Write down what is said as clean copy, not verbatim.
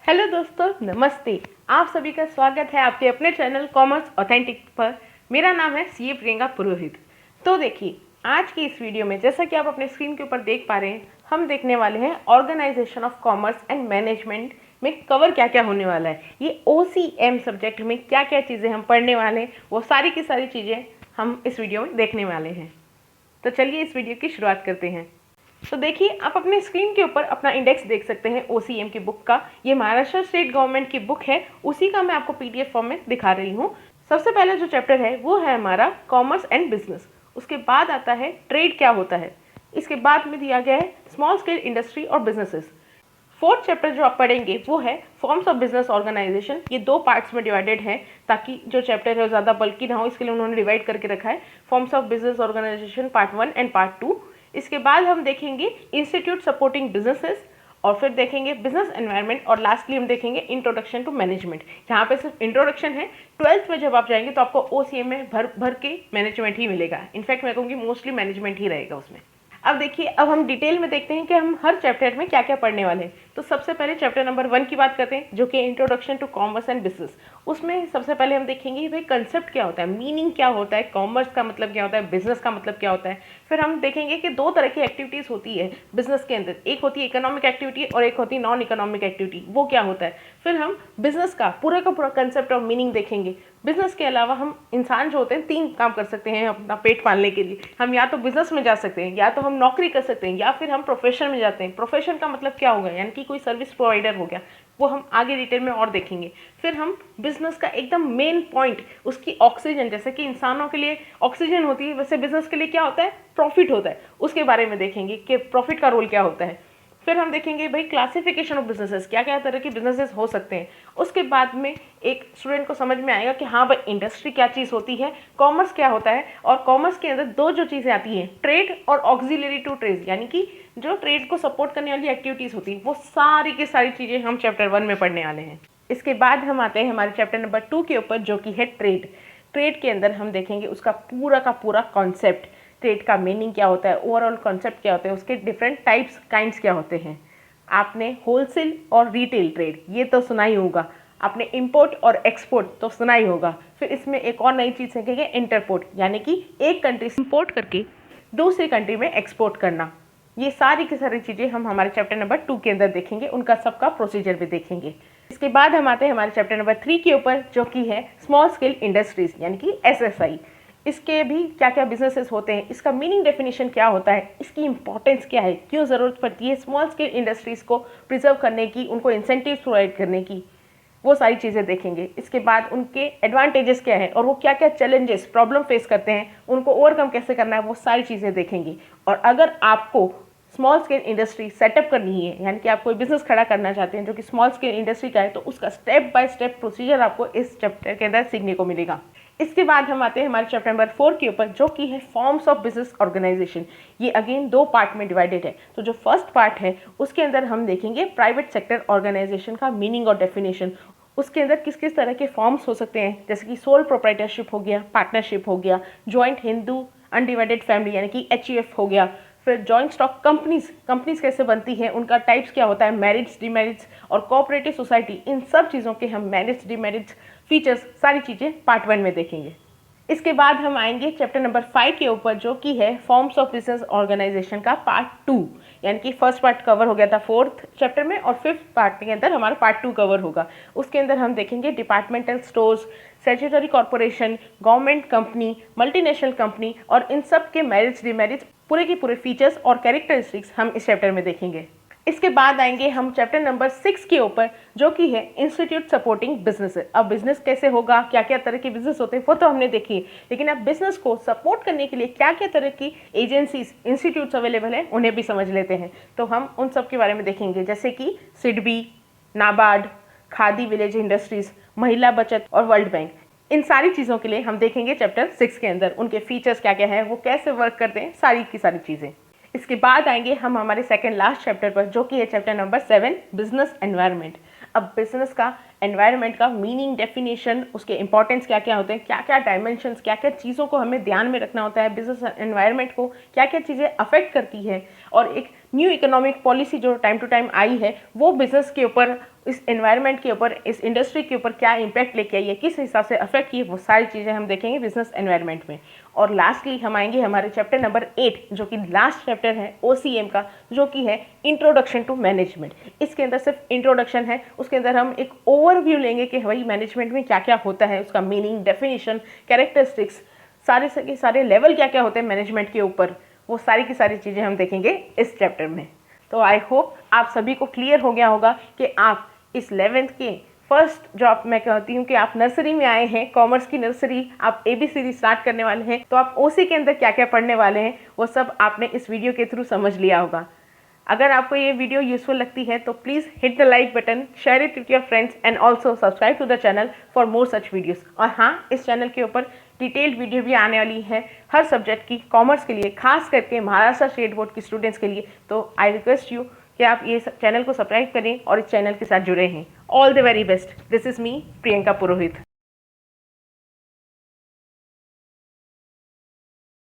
Hello दोस्तों, नमस्ते। आप सभी का स्वागत है आपके अपने चैनल कॉमर्स ऑथेंटिक पर। मेरा नाम है सीए प्रियंका पुरोहित। तो देखिए, आज की इस वीडियो में जैसा कि आप अपने स्क्रीन के ऊपर देख पा रहे हैं, हम देखने वाले हैं organisation of commerce and management में कवर क्या क्या होने वाला है। ये OCM सब्जेक्ट में क्या क्या चीज़ें हम पढ़ने वाले हैं, वो सारी की सारी चीज़ें हम इस वीडियो में देखने वाले हैं। तो चलिए इस वीडियो की शुरुआत करते हैं। तो देखिए, आप अपने स्क्रीन के ऊपर अपना इंडेक्स देख सकते हैं OCM की बुक का। ये महाराष्ट्र स्टेट गवर्नमेंट की बुक है, उसी का मैं आपको PDF फॉर्म में दिखा रही हूँ। सबसे पहले जो चैप्टर है वो है हमारा कॉमर्स एंड बिजनेस। उसके बाद आता है ट्रेड क्या होता है। इसके बाद में दिया गया है स्मॉल स्केल इंडस्ट्री और बिजनेसेस। फोर्थ चैप्टर जो आप पढ़ेंगे वो है फॉर्म्स ऑफ बिजनेस ऑर्गेनाइजेशन। ये 2 पार्ट्स में डिवाइडेड है ताकि जो चैप्टर है ज़्यादा बल्कि ना हो, इसके लिए उन्होंने डिवाइड करके रखा है। Forms of business organisation part 1 and part 2। इसके बाद हम देखेंगे इंस्टीट्यूट सपोर्टिंग बिजनेसेस, और फिर देखेंगे बिजनेस एनवायरनमेंट, और लास्टली हम देखेंगे इंट्रोडक्शन टू मैनेजमेंट। यहाँ पे सिर्फ इंट्रोडक्शन है। 12th में जब आप जाएंगे तो आपको OCM में भर भर के मैनेजमेंट ही मिलेगा। इनफैक्ट मैं कहूँगी मोस्टली मैनेजमेंट ही रहेगा उसमें। अब देखिए, अब हम डिटेल में देखते हैं कि हम हर चैप्टर में क्या क्या पढ़ने वाले हैं। तो सबसे पहले चैप्टर नंबर 1 की बात करते हैं, जो कि introduction to commerce and business. उसमें सबसे पहले हम देखेंगे भाई कंसेप्ट क्या होता है, मीनिंग क्या होता है, कॉमर्स का मतलब क्या होता है, बिजनेस का मतलब क्या होता है। फिर हम देखेंगे कि 2 तरह की एक्टिविटीज़ होती है बिजनेस के अंदर, एक होती है इकोनॉमिक एक्टिविटी और एक होती है नॉन इकोनॉमिक एक्टिविटी, वो क्या होता है। फिर हम बिजनेस का पूरा कंसेप्ट और मीनिंग देखेंगे। बिजनेस के अलावा हम इंसान जो होते हैं 3 काम कर सकते हैं अपना पेट पालने के लिए। हम या तो बिजनेस में जा सकते हैं, या तो हम नौकरी कर सकते हैं, या फिर हम प्रोफेशन में जाते हैं। प्रोफेशन का मतलब क्या होगा, यानी कि कोई सर्विस प्रोवाइडर हो गया, वो हम आगे डिटेल में और देखेंगे। फिर हम बिजनेस का एकदम मेन पॉइंट, उसकी ऑक्सीजन, जैसे कि इंसानों के लिए ऑक्सीजन होती है वैसे बिजनेस के लिए क्या होता है, प्रॉफिट होता है, उसके बारे में देखेंगे कि प्रॉफिट का रोल क्या होता है। फिर हम देखेंगे भाई क्लासिफिकेशन ऑफ बिजनेसेस, क्या क्या तरह के बिजनेसेस हो सकते हैं। उसके बाद में एक स्टूडेंट को समझ में आएगा कि हाँ भाई इंडस्ट्री क्या चीज़ होती है, कॉमर्स क्या होता है, और कॉमर्स के अंदर 2 जो चीज़ें आती हैं, ट्रेड और ऑक्सिलरी टू ट्रेड, यानी कि जो ट्रेड को सपोर्ट करने वाली एक्टिविटीज़ होती है, वो सारी की सारी चीज़ें हम चैप्टर 1 में पढ़ने वाले हैं। इसके बाद हम आते हैं हमारे चैप्टर नंबर 2 के ऊपर, जो कि है ट्रेड। ट्रेड के अंदर हम देखेंगे उसका पूरा का पूरा कॉन्सेप्ट, ट्रेड का मीनिंग क्या होता है, ओवरऑल कॉन्सेप्ट क्या होता है, उसके डिफरेंट टाइप्स काइंड्स क्या होते हैं। आपने होलसेल और रिटेल ट्रेड ये तो सुना ही होगा, आपने इंपोर्ट और एक्सपोर्ट तो सुना ही होगा। फिर इसमें एक और नई चीज़ सीखेंगे, इंटरपोर्ट, यानी कि एक कंट्री से इंपोर्ट करके दूसरी कंट्री में एक्सपोर्ट करना। ये सारी की सारी चीज़ें हम हमारे चैप्टर नंबर 2 के अंदर देखेंगे, उनका सबका प्रोसीजर भी देखेंगे। इसके बाद हम आते हैं हमारे चैप्टर नंबर 3 के ऊपर, जो कि है स्मॉल स्केल इंडस्ट्रीज, यानी कि SSI। इसके भी क्या क्या बिजनेसेस होते हैं, इसका मीनिंग डेफिनेशन क्या होता है, इसकी इंपॉर्टेंस क्या है, क्यों ज़रूरत पड़ती है स्मॉल स्केल इंडस्ट्रीज़ को प्रिजर्व करने की, उनको इंसेंटिव्स प्रोवाइड करने की, वो सारी चीज़ें देखेंगे। इसके बाद उनके एडवांटेजेस क्या है और वो क्या क्या चैलेंजेस प्रॉब्लम फेस करते हैं, उनको ओवरकम कैसे करना है, वो सारी चीज़ें देखेंगे। और अगर आपको स्मॉल स्केल इंडस्ट्री सेटअप करनी है, यानी कि आप कोई बिजनेस खड़ा करना चाहते हैं जो कि स्मॉल स्केल इंडस्ट्री का है, तो उसका स्टेप बाय स्टेप प्रोसीजर आपको इस चैप्टर के अंदर सीखने को मिलेगा। इसके बाद हम आते हैं हमारे चैप्टर नंबर 4 के ऊपर, जो कि है फॉर्म्स ऑफ बिजनेस ऑर्गेनाइजेशन। ये अगेन 2 पार्ट में डिवाइडेड है। तो जो फर्स्ट पार्ट है उसके अंदर हम देखेंगे प्राइवेट सेक्टर ऑर्गेनाइजेशन का मीनिंग और डेफिनेशन। उसके अंदर किस किस तरह के फॉर्म्स हो सकते हैं, जैसे कि सोल प्रोप्राइटरशिप हो गया, पार्टनरशिप हो गया, जॉइंट हिंदू अनडिवाइडेड फैमिली यानी कि HUF हो गया। फिर जॉइंट स्टॉक कंपनीज कैसे बनती हैं, उनका टाइप्स क्या होता है, मैरिट्स, डिमेरिट्स और कोऑपरेटिव सोसाइटी, इन सब चीज़ों के हम मैरिट्स, डिमेरिट्स, फीचर्स, सारी चीज़ें पार्ट 1 में देखेंगे। इसके बाद हम आएंगे चैप्टर नंबर 5 के ऊपर, जो कि है फॉर्म्स ऑफ बिजनेस ऑर्गेनाइजेशन का पार्ट 2, यानी कि फर्स्ट पार्ट कवर हो गया था 4th चैप्टर में, और 5th पार्ट के अंदर हमारा पार्ट 2 कवर होगा। उसके अंदर हम देखेंगे departmental stores, statutory corporation, government company, multinational company, और इन सब के मेरिट्स, डिमेरिट्स, पूरे के पूरे फीचर्स और कैरेक्टरिस्टिक्स हम इस चैप्टर में देखेंगे। इसके बाद आएंगे हम चैप्टर नंबर 6 के ऊपर, जो कि है इंस्टीट्यूट सपोर्टिंग बिजनेस। अब बिजनेस कैसे होगा, क्या क्या तरह के बिजनेस होते हैं वो तो हमने देखी, लेकिन अब बिजनेस को सपोर्ट करने के लिए क्या क्या तरह की एजेंसीज, इंस्टीट्यूट्स अवेलेबल हैं, उन्हें भी समझ लेते हैं। तो हम उन सब के बारे में देखेंगे, जैसे कि सिडबी, नाबार्ड, खादी विलेज इंडस्ट्रीज, महिला बचत और वर्ल्ड बैंक। इन सारी चीज़ों के लिए हम देखेंगे चैप्टर 6 के अंदर, उनके फीचर्स क्या क्या हैं, वो कैसे वर्क करते हैं, सारी की सारी चीज़ें। इसके बाद आएंगे हम हमारे सेकंड लास्ट चैप्टर पर, जो कि है चैप्टर नंबर 7, बिजनेस एनवायरनमेंट। अब बिजनेस का एनवायरनमेंट का मीनिंग, डेफिनेशन, उसके इंपॉर्टेंस क्या क्या होते हैं, क्या क्या डायमेंशंस, क्या क्या चीज़ों को हमें ध्यान में रखना होता है, बिजनेस एनवायरनमेंट को क्या क्या चीज़ें अफेक्ट करती है, और एक न्यू इकोनॉमिक पॉलिसी जो टाइम टू टाइम आई है वो बिजनेस के ऊपर, इस एनवायरनमेंट के ऊपर, इस इंडस्ट्री के ऊपर क्या इम्पैक्ट लेके आई है, किस हिसाब से अफेक्ट की है, वो सारी चीज़ें हम देखेंगे बिजनेस एनवायरनमेंट में। और लास्टली हम आएंगे हमारे चैप्टर नंबर 8 जो कि लास्ट चैप्टर है OCM का, जो कि है इंट्रोडक्शन टू मैनेजमेंट। इसके अंदर सिर्फ इंट्रोडक्शन है, उसके अंदर हम एक ओवरव्यू लेंगे कि भाई मैनेजमेंट में क्या क्या होता है, उसका मीनिंग, डेफिनेशन, कैरेक्टरिस्टिक्स, सारे के सारे लेवल क्या क्या होते हैं मैनेजमेंट के ऊपर, वो सारी की सारी चीज़ें हम देखेंगे इस चैप्टर में। तो आई होप आप सभी को क्लियर हो गया होगा कि आप इस 11th के फर्स्ट जो आप, मैं कहती हूँ कि आप नर्सरी में आए हैं, कॉमर्स की नर्सरी, आप ABCD स्टार्ट करने वाले हैं, तो आप OC के अंदर क्या क्या पढ़ने वाले हैं वो सब आपने इस वीडियो के थ्रू समझ लिया होगा। अगर आपको ये वीडियो यूजफुल लगती है तो please hit the like button, share it with your friends and also subscribe to the channel for more such videos. और हाँ, इस चैनल के ऊपर डिटेल्ड वीडियो भी आने वाली है हर सब्जेक्ट की, कॉमर्स के लिए, खास करके महाराष्ट्र स्टेट बोर्ड की स्टूडेंट्स के लिए। तो आई रिक्वेस्ट यू कि आप ये चैनल को सब्सक्राइब करें और इस चैनल के साथ जुड़े हैं। All the very best. This is me, Priyanka Purohit.